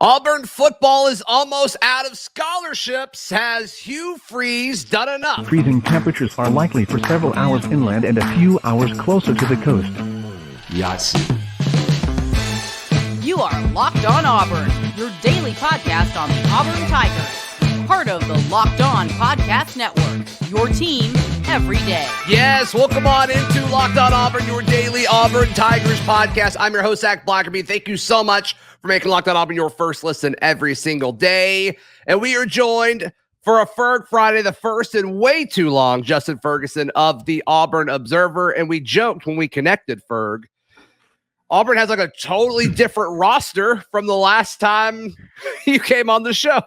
Auburn football is almost out of scholarships. Has Hugh Freeze done enough? Freezing temperatures are likely for several hours inland and a few hours closer to the coast. Yes. You are Locked On Auburn, your daily podcast on the Auburn Tigers. Part of the Locked On Podcast Network, your team every day. Yes, welcome on into Locked On Auburn, your daily Auburn Tigers podcast. I'm your host, Zac Blackerby. Thank you so much for making Locked On Auburn your first listen every single day. And we are joined for a Ferg Friday, the first in way too long, Justin Ferguson of the Auburn Observer. And we joked when we connected, Ferg, Auburn has like a totally different roster from the last time you came on the show.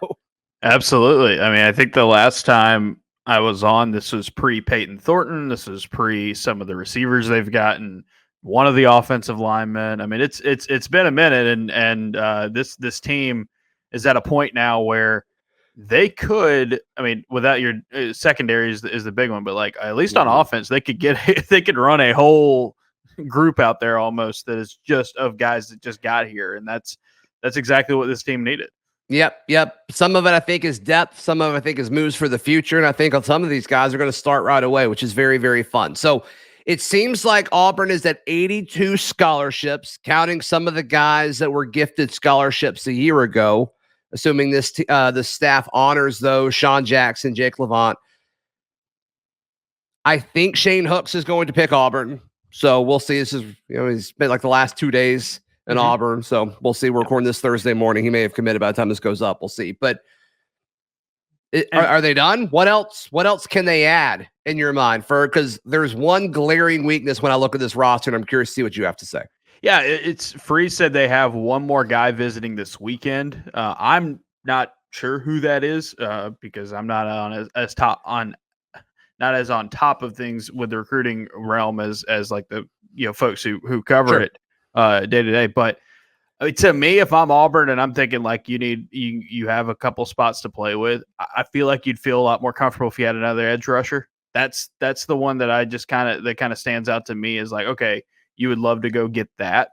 Absolutely. I mean, I think the last time I was on, this was pre-Payton Thorne. This was pre some of the receivers they've gotten, one of the offensive linemen. I mean, it's been a minute, and this team is at a point now where they could. I mean, without your secondary is the big one, but like at least on offense, they could run a whole group out there almost that is just of guys that just got here, and that's exactly what this team needed. Yep. Some of it I think is depth. Some of it I think is moves for the future. And I think some of these guys are going to start right away, which is very, very fun. So it seems like Auburn is at 82 scholarships, counting some of the guys that were gifted scholarships a year ago, assuming the staff honors those, Sean Jackson, Jake Levant. I think Shane Hooks is going to pick Auburn. So we'll see. This is, he's been like the last 2 days in Auburn. So we'll see. We're recording this Thursday morning. He may have committed by the time this goes up. We'll see. But are they done? What else can they add in your mind? Because there's one glaring weakness when I look at this roster, and I'm curious to see what you have to say. Yeah, it's Freeze said they have one more guy visiting this weekend. I'm not sure who that is because I'm not on not as on top of things with the recruiting realm as like the folks who cover it day to day. But to me, if I'm Auburn and I'm thinking like you have a couple spots to play with, I feel like you'd feel a lot more comfortable if you had another edge rusher. That's the one that I just kind of stands out to me as like, okay, you would love to go get that.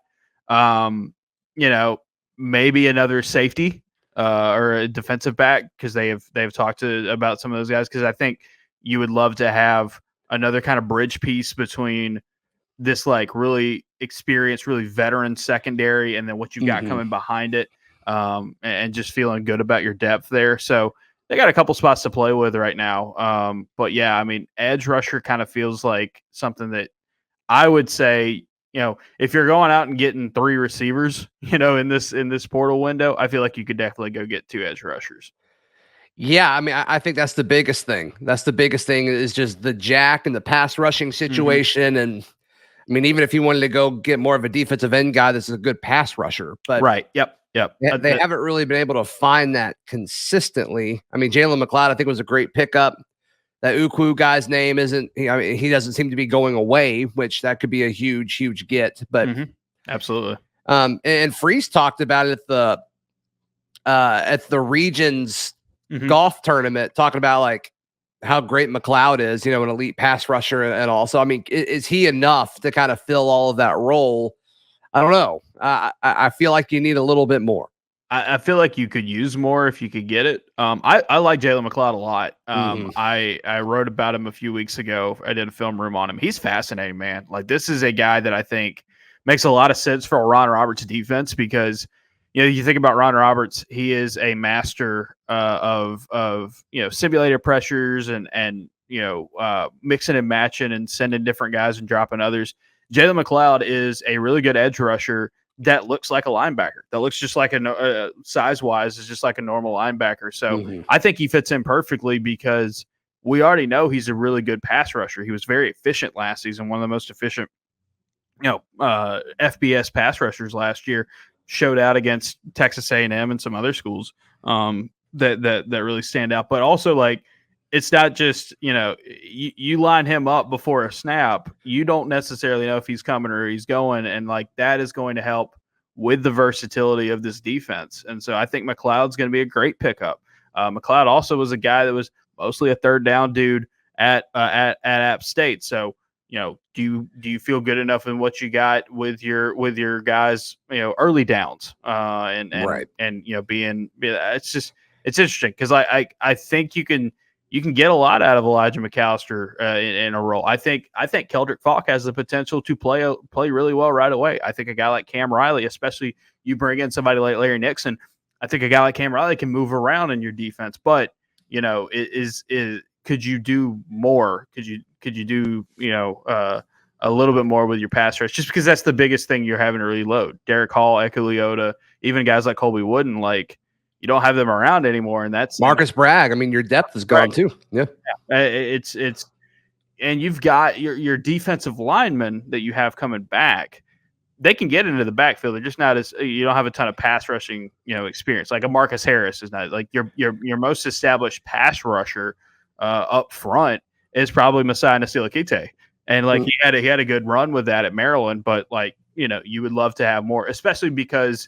Maybe another safety or a defensive back, because they've talked about some of those guys, because I think you would love to have another kind of bridge piece between this like really experienced, really veteran secondary and then what you've got coming behind it, and just feeling good about your depth there. So they got a couple spots to play with right now. But yeah, I mean, edge rusher kind of feels like something that I would say, if you're going out and getting 3 receivers, in this portal window, I feel like you could definitely go get 2 edge rushers. Yeah, I mean, I think that's the biggest thing. That's the biggest thing is just the jack and the pass rushing situation. And I mean, even if you wanted to go get more of a defensive end guy, this is a good pass rusher. But right, yep. They haven't really been able to find that consistently. I mean, Jalen McLeod, I think, was a great pickup. That Ukwu guy's name he doesn't seem to be going away, which that could be a huge, huge get. But absolutely. And Freeze talked about it at the region's golf tournament, talking about like how great McLeod is, an elite pass rusher and all. So, I mean, is he enough to kind of fill all of that role? I don't know. I feel like you need a little bit more. I feel like you could use more if you could get it. I like Jalen McLeod a lot. I wrote about him a few weeks ago. I did a film room on him. He's fascinating, man. Like, this is a guy that I think makes a lot of sense for a Ron Roberts defense, because you think about Ron Roberts, he is a master of simulated pressures and mixing and matching and sending different guys and dropping others. Jalen McLeod is a really good edge rusher that looks like a linebacker. That looks just like size-wise is just like a normal linebacker. So I think he fits in perfectly, because we already know he's a really good pass rusher. He was very efficient last season, one of the most efficient FBS pass rushers last year. Showed out against Texas A&M and some other schools that really stand out. But also, like, it's not just, you line him up before a snap, you don't necessarily know if he's coming or he's going. And like, that is going to help with the versatility of this defense. And so I think McLeod's going to be a great pickup. McLeod also was a guy that was mostly a third down dude at App State. So, do you feel good enough in what you got with your guys, early downs, Right. and it's interesting because I think you can get a lot out of Elijah McAllister in a role. I think Keldrick Falk has the potential to play really well right away. I think a guy like Cam Riley, especially you bring in somebody like Larry Nixon, I think a guy like Cam Riley can move around in your defense. But could you do more? Could you do a little bit more with your pass rush? Just because that's the biggest thing you're having to reload. Derek Hall, Eke Leota, even guys like Colby Wooden, like you don't have them around anymore, and that's Marcus Bragg. I mean, your depth is gone too. Yeah. It's and you've got your defensive linemen that you have coming back. They can get into the backfield. They're just not as you don't have a ton of pass rushing, experience. Like a Marcus Harris is not like your most established pass rusher up front is probably Masai Nasilikite. And like he had a good run with that at Maryland, but like, you would love to have more, especially because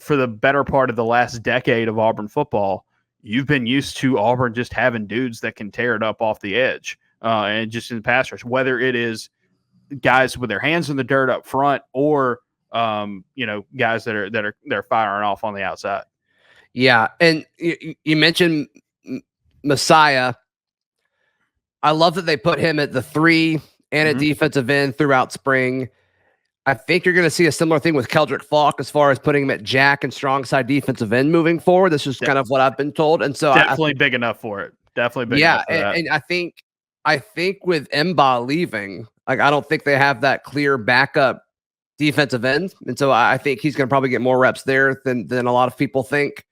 for the better part of the last decade of Auburn football, you've been used to Auburn just having dudes that can tear it up off the edge and just in the pass rush, whether it is guys with their hands in the dirt up front or guys that are firing off on the outside. Yeah, and you mentioned Messiah. I love that they put him at the 3 and a defensive end throughout spring. I think you're going to see a similar thing with Keldrick Falk as far as putting him at jack and strong side defensive end moving forward. This is kind of what I've been told. And so definitely big enough for it. Definitely big enough for that. And I think with Mba leaving, like I don't think they have that clear backup defensive end. And so I think he's going to probably get more reps there than a lot of people think.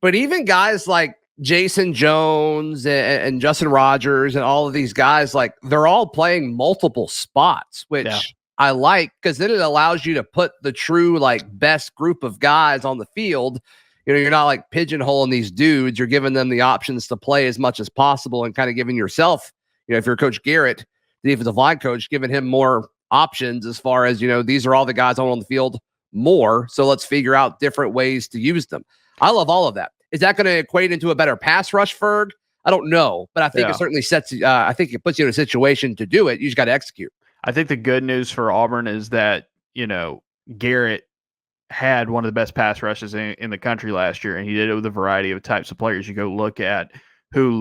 But even guys like Jason Jones and Justin Rogers and all of these guys, like they're all playing multiple spots, which I like because then it allows you to put the true like best group of guys on the field. You're not like pigeonholing these dudes. You're giving them the options to play as much as possible and kind of giving yourself, if you're Coach Garrett, the defensive line coach, giving him more options as far as, these are all the guys on the field more. So let's figure out different ways to use them. I love all of that. Is that going to equate into a better pass rush, Ferg? I don't know, but I think it certainly sets. I think it puts you in a situation to do it. You just got to execute. I think the good news for Auburn is that Garrett had one of the best pass rushes in the country last year, and he did it with a variety of types of players. You go look at who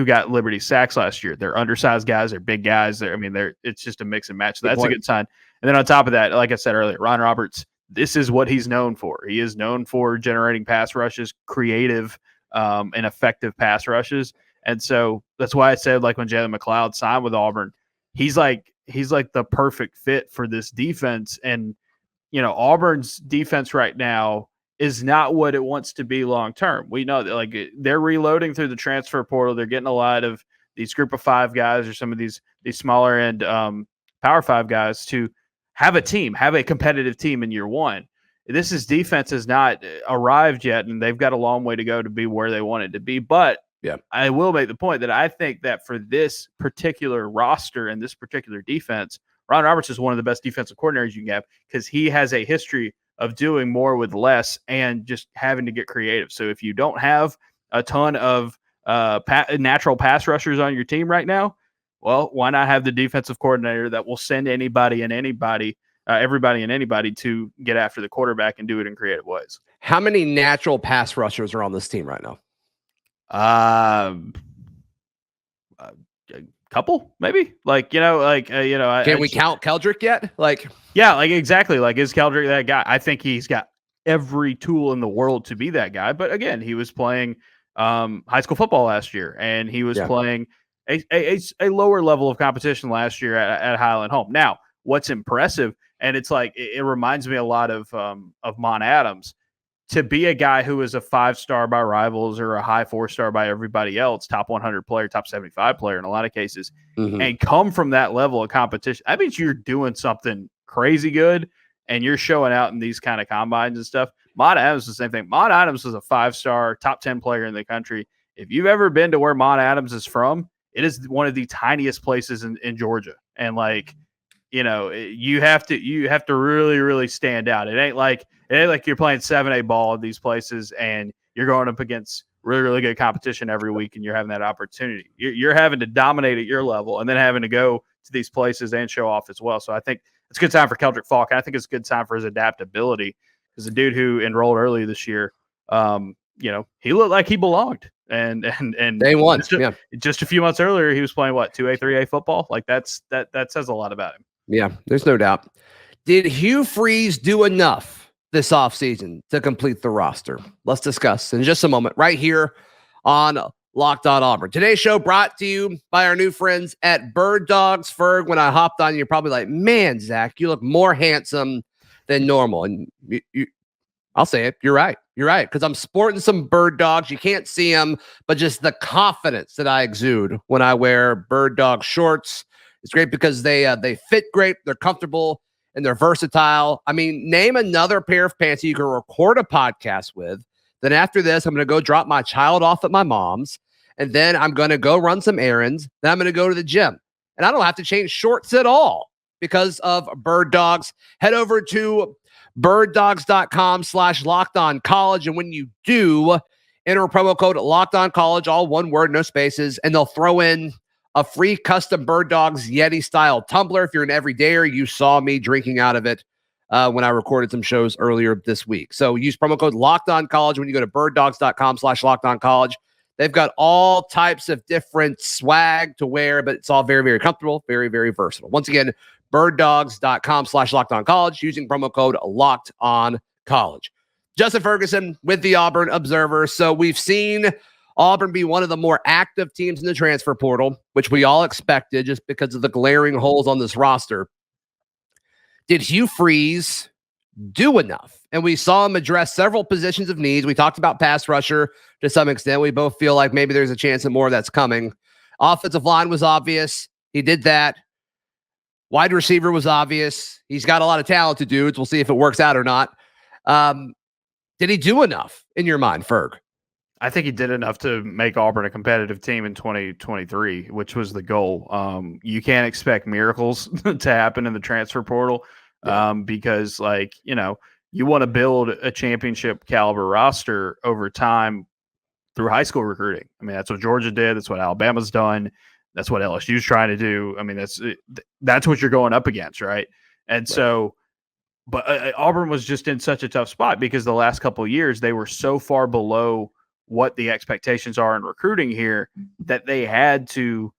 got Liberty sacks last year. They're undersized guys. They're big guys. It's just a mix and match. So that's a good sign. And then on top of that, like I said earlier, Ron Roberts. This is what he's known for. He is known for generating pass rushes, creative and effective pass rushes. And so that's why I said, like when Jalen McLeod signed with Auburn, he's like the perfect fit for this defense. And, Auburn's defense right now is not what it wants to be long term. We know that like they're reloading through the transfer portal. They're getting a lot of these group of 5 guys or some of these smaller end Power 5 guys to have a competitive team in year one. This defense has not arrived yet, and they've got a long way to go to be where they want it to be. But I will make the point that I think that for this particular roster and this particular defense, Ron Roberts is one of the best defensive coordinators you can have because he has a history of doing more with less and just having to get creative. So if you don't have a ton of natural pass rushers on your team right now, well, why not have the defensive coordinator that will send everybody and anybody to get after the quarterback and do it in creative ways? How many natural pass rushers are on this team right now? A couple, maybe. Can we count Keldrick yet? Exactly. Like, is Keldrick that guy? I think he's got every tool in the world to be that guy. But again, he was playing high school football last year, and he was playing a lower level of competition last year at Highland Home. Now, what's impressive, and it's like it reminds me a lot of Mon Adams, to be a guy who is a 5-star by Rivals or a high 4-star by everybody else, top 100 player, top 75 player in a lot of cases, and come from that level of competition. That means you're doing something crazy good, and you're showing out in these kind of combines and stuff. Mon Adams is the same thing. Mon Adams was a 5-star, top 10 player in the country. If you've ever been to where Mon Adams is from, it is one of the tiniest places in Georgia. And you have to really, really stand out. It ain't like you're playing 7A ball at these places and you're going up against really, really good competition every week and you're having that opportunity. You're having to dominate at your level and then having to go to these places and show off as well. So I think it's a good time for Keldrick Falk. And I think it's a good time for his adaptability, because the dude who enrolled early this year, he looked like he belonged. And day one, just a few months earlier, he was playing 2A, 3A football. Like that says a lot about him. Yeah, there's no doubt. Did Hugh Freeze do enough this offseason to complete the roster? Let's discuss in just a moment right here on Locked On Auburn. Today's show brought to you by our new friends at Bird Dogs. Ferg, when I hopped on, you're probably like, man, Zach, you look more handsome than normal. And I'll say it. You're right. You're right. Because I'm sporting some Bird Dogs. You can't see them, but just the confidence that I exude when I wear Bird Dog shorts. It's great because they fit great. They're comfortable and they're versatile. I mean, name another pair of pants you can record a podcast with. Then after this, I'm going to go drop my child off at my mom's. And then I'm going to go run some errands. Then I'm going to go to the gym. And I don't have to change shorts at all because of Bird Dogs. Head over to birddogs.com/lockedoncollege. And when you do, enter promo code LockedOnCollege, all one word, no spaces. And they'll throw in a free custom Bird Dogs Yeti style tumbler. If you're an everydayer, you saw me drinking out of it when I recorded some shows earlier this week. So use promo code LockedOnCollege when you go to birddogs.com/lockedoncollege. They've got all types of different swag to wear, but it's all very, very comfortable, very, very versatile. Once again, birddogs.com/lockedoncollege using promo code LockedOnCollege. Justin Ferguson with the Auburn Observer. So we've seen Auburn be one of the more active teams in the transfer portal, which we all expected just because of the glaring holes on this roster. Did Hugh Freeze do enough? And we saw him address several positions of needs. We talked about pass rusher to some extent. We both feel like maybe there's a chance that more of that's coming. Offensive line was obvious. He did that. Wide receiver was obvious. He's got a lot of talented dudes. We'll see if it works out or not. Did he do enough in your mind, Ferg? I think he did enough to make Auburn a competitive team in 2023, which was the goal. You can't expect miracles to happen in the transfer portal because, you want to build a championship caliber roster over time through high school recruiting. I mean, that's what Georgia did. That's what Alabama's done. That's what LSU's trying to do. I mean, that's what you're going up against, right? And so, but Auburn was just in such a tough spot because the last couple of years they were so far below what the expectations are in recruiting here that they had to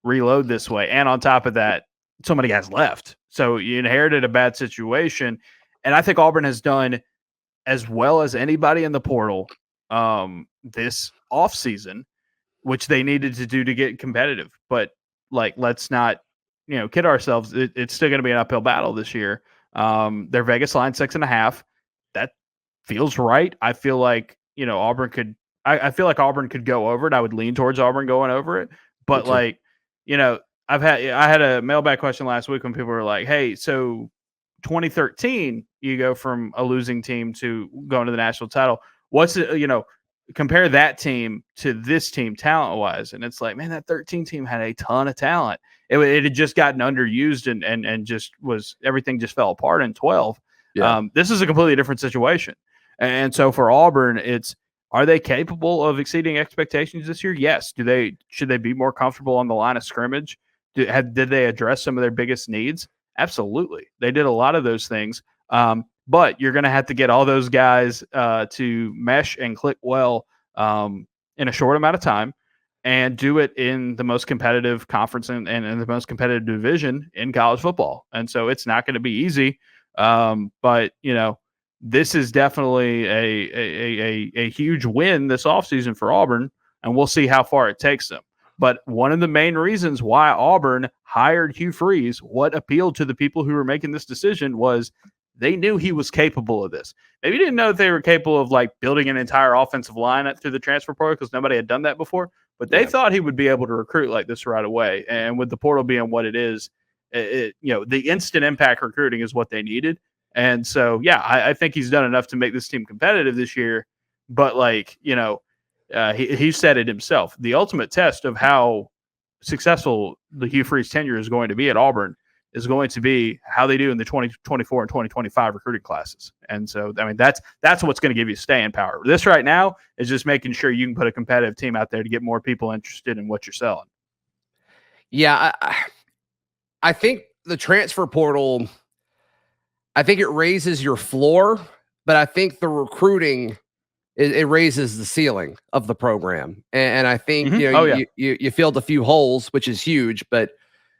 reload this way. And on top of that, so many guys left. So you inherited a bad situation. And I think Auburn has done as well as anybody in the portal this offseason, which they needed to do to get competitive. But let's not, kid ourselves. It's still going to be an uphill battle this year. Their Vegas line 6.5. That feels right. I feel like, Auburn could, I feel like Auburn could go over it. I would lean towards Auburn going over it. But I had a mailbag question last week when people were like, hey, so 2013, you go from a losing team to going to the national title. What's it, compare that team to this team talent wise. And it's like, man, that 13 team had a ton of talent. It had just gotten underused and just was, everything just fell apart in 12. Yeah. This is a completely different situation. And so for Auburn, are they capable of exceeding expectations this year? Yes. Should they be more comfortable on the line of scrimmage? Did they address some of their biggest needs? Absolutely. They did a lot of those things. But you're going to have to get all those guys to mesh and click well in a short amount of time and do it in the most competitive conference and in the most competitive division in college football. And so it's not going to be easy. But, this is definitely a huge win this offseason for Auburn, and we'll see how far it takes them. But one of the main reasons why Auburn hired Hugh Freeze, what appealed to the people who were making this decision was they knew he was capable of this. Maybe didn't know that they were capable of building an entire offensive line through the transfer portal because nobody had done that before. But they thought he would be able to recruit like this right away. And with the portal being what it is, the instant impact recruiting is what they needed. And so, I think he's done enough to make this team competitive this year. But he said it himself. The ultimate test of how successful the Hugh Freeze tenure is going to be at Auburn is going to be how they do in the 2024 and 2025 recruiting classes. And so, I mean, that's what's going to give you staying power. This right now is just making sure you can put a competitive team out there to get more people interested in what you're selling. Yeah, I think the transfer portal, I think it raises your floor, but I think the recruiting, it raises the ceiling of the program. And I think, you filled a few holes, which is huge, but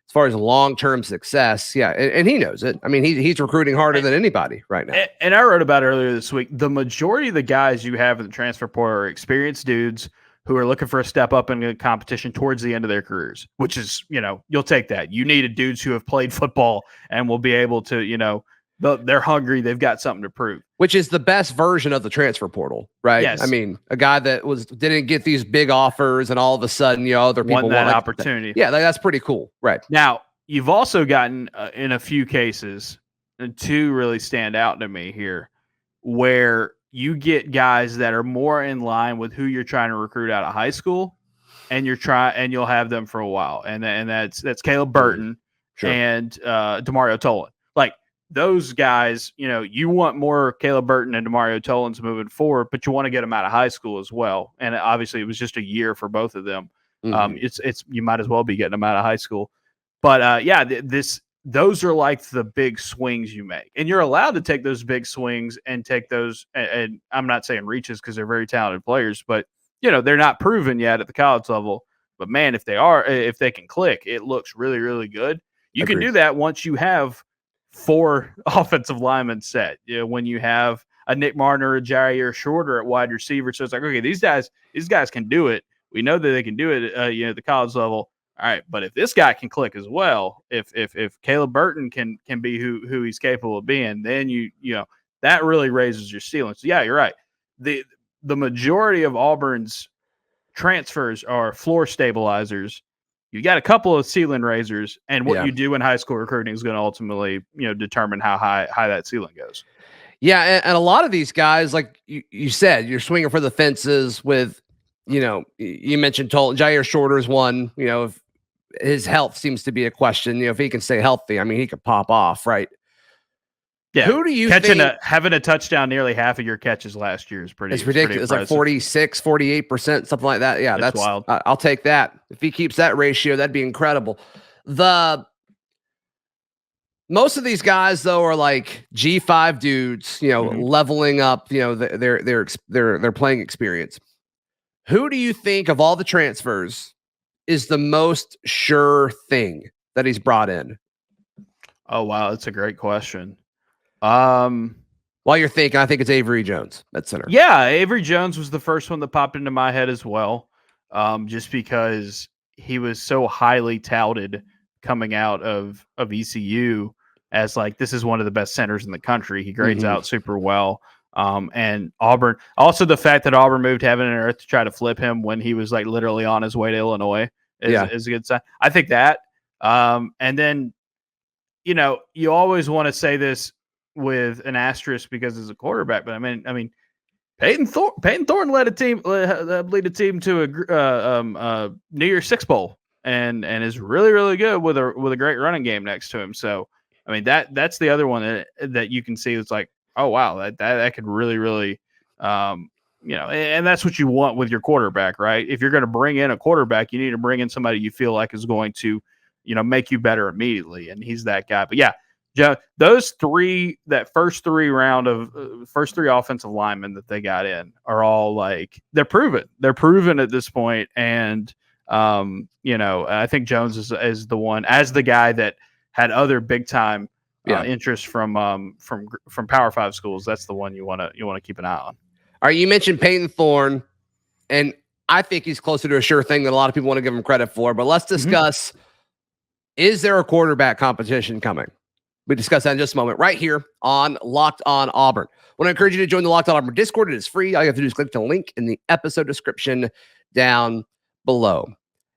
as far as long-term success, and he knows it. I mean, he's recruiting harder than anybody right now. And I wrote about it earlier this week. The majority of the guys you have in the transfer portal are experienced dudes who are looking for a step up in the competition towards the end of their careers, which is, you'll take that. You needed dudes who have played football and will be able to, they're hungry. They've got something to prove. Which is the best version of the transfer portal, right? Yes. I mean, a guy that didn't get these big offers and all of a sudden, other people want that opportunity. Yeah, that's pretty cool, right? Now, you've also gotten in a few cases, and two really stand out to me here, where you get guys that are more in line with who you're trying to recruit out of high school, and you'll have them for a while, and that's Caleb Burton and Demario Tolan. Like those guys, you want more Caleb Burton and Demario Tolans moving forward, but you want to get them out of high school as well. And obviously, it was just a year for both of them. It's you might as well be getting them out of high school. But those are like the big swings you make, and you're allowed to take those big swings and take those. And I'm not saying reaches because they're very talented players, but they're not proven yet at the college level. But man, if they can click, it looks really, really good. You can do that once you have 4 offensive linemen set. When you have a Nick Martin or a Jyairr Shorter at wide receiver, so it's like, okay, these guys can do it. We know that they can do it at the college level. All right, but if this guy can click as well, if Caleb Burton can be who he's capable of being, then that really raises your ceiling. So yeah, you're right. The majority of Auburn's transfers are floor stabilizers. You got a couple of ceiling raisers, and what you do in high school recruiting is going to ultimately determine how high that ceiling goes. Yeah, and a lot of these guys, like you said, you're swinging for the fences with. You mentioned Jyairr Shorter is one. If his health seems to be a question, if he can stay healthy, I mean, he could pop off, right? Yeah. Who do you think having a touchdown nearly half of your catches last year is pretty? It's ridiculous. It's like 46, 48%, something like that. Yeah, that's wild. I'll take that. If he keeps that ratio, that'd be incredible. Most of these guys though are like G5 dudes, leveling up, their playing experience. Who do you think of all the transfers is the most sure thing that he's brought in? Oh, wow. That's a great question. While you're thinking, I think it's Avery Jones at center. Yeah, Avery Jones was the first one that popped into my head as well, just because he was so highly touted coming out of ECU as like, this is one of the best centers in the country. He grades out super well. And Auburn, also the fact that Auburn moved heaven and earth to try to flip him when he was like literally on his way to Illinois is a good sign. I think that. And then, you always want to say this with an asterisk because it's a quarterback, but I mean, Payton Thorne led a team to a New Year's Six bowl and is really, really good with a great running game next to him. So, I mean, that's the other one that you can see. It's like, oh wow, that could really, really, and that's what you want with your quarterback, right? If you're going to bring in a quarterback, you need to bring in somebody you feel like is going to, make you better immediately, and he's that guy. But yeah, those first three offensive linemen that they got in are all like they're proven. They're proven at this point, and I think Jones is the one as the guy that had other big time. Interest from Power 5 schools. That's the one you want to keep an eye on. All right, you mentioned Payton Thorne, and I think he's closer to a sure thing than a lot of people want to give him credit for. But let's discuss: is there a quarterback competition coming? We discuss that in just a moment, right here on Locked On Auburn. I want to encourage you to join the Locked On Auburn Discord. It is free. All you have to do is click the link in the episode description down below.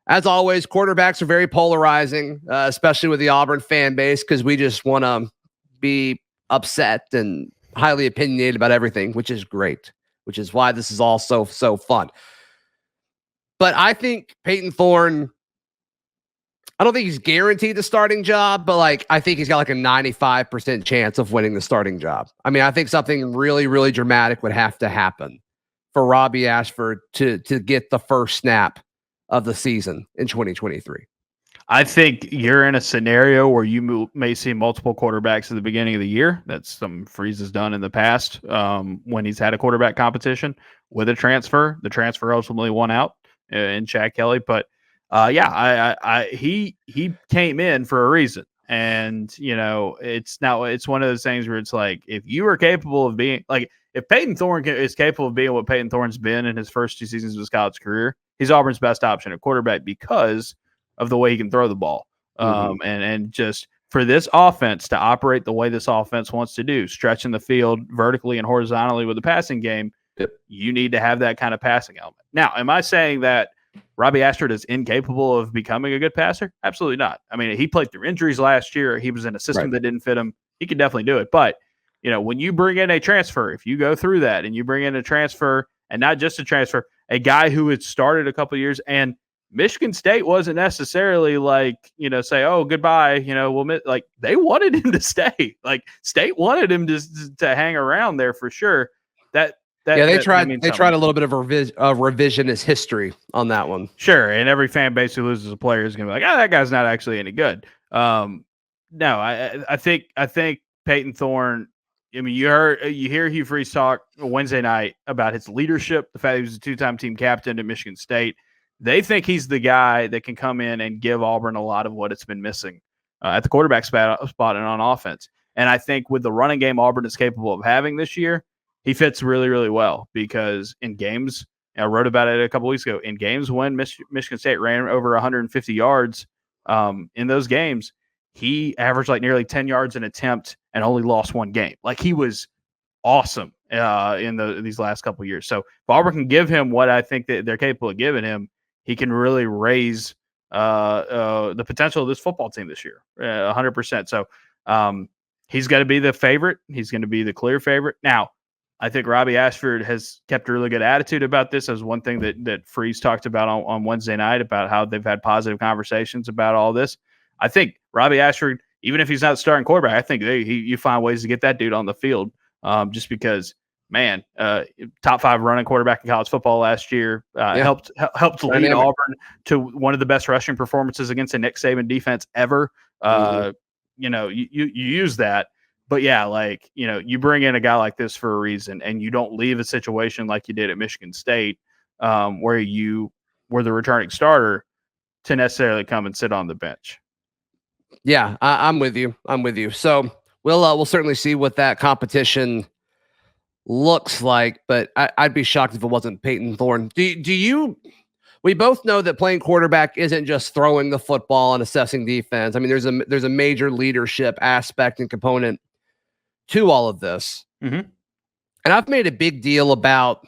As always, quarterbacks are very polarizing, especially with the Auburn fan base, because we just want to be upset and highly opinionated about everything, which is great, which is why this is all so fun. But I think Payton Thorne, I don't think he's guaranteed the starting job, but I think he's got like a 95% chance of winning the starting job. I mean, I think something really, really dramatic would have to happen for Robbie Ashford to get the first snap of the season in 2023. I think you're in a scenario where you may see multiple quarterbacks at the beginning of the year. That's something Freeze has done in the past when he's had a quarterback competition with a transfer. The transfer ultimately won out in Chad Kelly. But he came in for a reason. And, it's one of those things where it's like, if you are capable of being like, if Payton Thorne is capable of being what Payton Thorne's been in his first 2 seasons of his college career, he's Auburn's best option at quarterback because of the way he can throw the ball. And just for this offense to operate the way this offense wants to do, stretching the field vertically and horizontally with the passing game, you need to have that kind of passing element. Now, am I saying that Robbie Ashford is incapable of becoming a good passer? Absolutely not. I mean, he played through injuries last year. He was in a system that didn't fit him. He could definitely do it. But, when you bring in a transfer, if you go through that and you bring in a transfer, and not just a transfer, a guy who had started a couple of years, and Michigan State wasn't necessarily like, say, oh, goodbye, we'll miss. Like, they wanted him to stay. Like, State wanted him to hang around there for sure. They tried a little bit of revisionist history on that one. Sure, and every fan base who loses a player is going to be like, that guy's not actually any good. No, I think Payton Thorne. I mean, you hear Hugh Freeze talk Wednesday night about his leadership, the fact he was a 2-time team captain at Michigan State. They think he's the guy that can come in and give Auburn a lot of what it's been missing at the quarterback spot and on offense. And I think with the running game Auburn is capable of having this year, he fits really, really well because in games, I wrote about it a couple weeks ago, in games when Michigan State ran over 150 yards in those games, he averaged like nearly 10 yards an attempt and only lost one game. Like, he was awesome in these last couple of years. So if Auburn can give him what I think that they're capable of giving him, he can really raise the potential of this football team this year, 100%. So he's going to be the favorite. He's going to be the clear favorite. Now, I think Robbie Ashford has kept a really good attitude about this. As one thing that Freeze talked about on Wednesday night about how they've had positive conversations about all this. I think Robbie Ashford, even if he's not starting quarterback, I think you find ways to get that dude on the field just because, man, top 5 running quarterback in college football last year, helped lead Auburn to one of the best rushing performances against a Nick Saban defense ever. You use that. But yeah, you bring in a guy like this for a reason, and you don't leave a situation like you did at Michigan State, where you were the returning starter to necessarily come and sit on the bench. Yeah, I'm with you. So we'll certainly see what that competition looks like, but I'd be shocked if it wasn't Payton Thorne. We both know that playing quarterback isn't just throwing the football and assessing defense. I mean, there's a major leadership aspect and component to all of this. And I've made a big deal about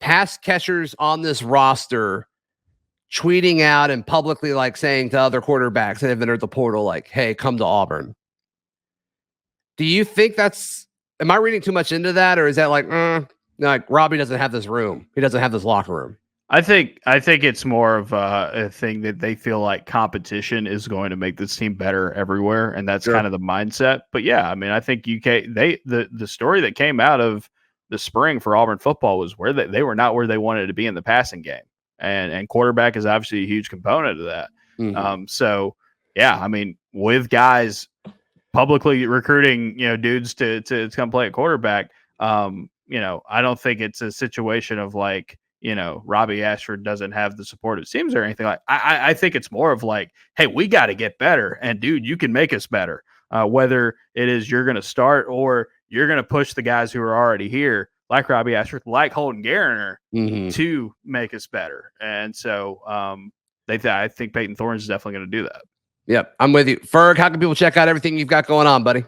pass catchers on this roster tweeting out and publicly saying to other quarterbacks that have entered the portal, like, hey, come to Auburn. Do you think am I reading too much into that? Or is that like Robbie doesn't have this room. He doesn't have this locker room. I think it's more of a thing that they feel like competition is going to make this team better everywhere, and that's kind of the mindset. But yeah, I mean, I think the story that came out of the spring for Auburn football was where they were not where they wanted to be in the passing game, and quarterback is obviously a huge component of that. So yeah, I mean, with guys publicly recruiting dudes to come play at quarterback, I don't think it's a situation of like, Robbie Ashford doesn't have the supportive teams or anything like. I think it's more of like, hey, we got to get better, and dude, you can make us better. Whether it is you're going to start or you're going to push the guys who are already here, like Robbie Ashford, like Holden Gariner, to make us better. And so I think Payton Thorne is definitely going to do that. Yep, I'm with you. Ferg, how can people check out everything you've got going on, buddy?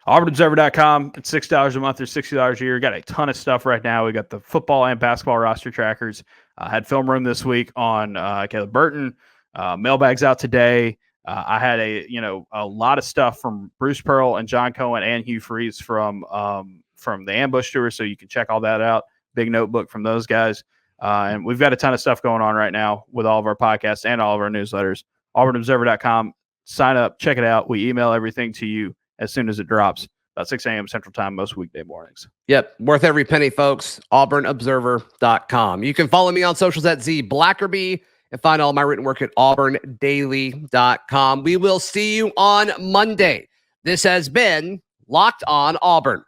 AuburnObserver.com. It's $6 a month or $60 a year. Got a ton of stuff right now. We got the football and basketball roster trackers. Had film room this week on Caleb Burton. Mailbags out today. I had a lot of stuff from Bruce Pearl and John Cohen and Hugh Freeze from the Ambush Tour, so you can check all that out. Big notebook from those guys. And we've got a ton of stuff going on right now with all of our podcasts and all of our newsletters. AuburnObserver.com. Sign up. Check it out. We email everything to you as soon as it drops, about 6 a.m. Central Time most weekday mornings. Yep. Worth every penny, folks. AuburnObserver.com. You can follow me on socials at Blackerby and find all my written work at auburndaily.com. We will see you on Monday. This has been Locked On Auburn.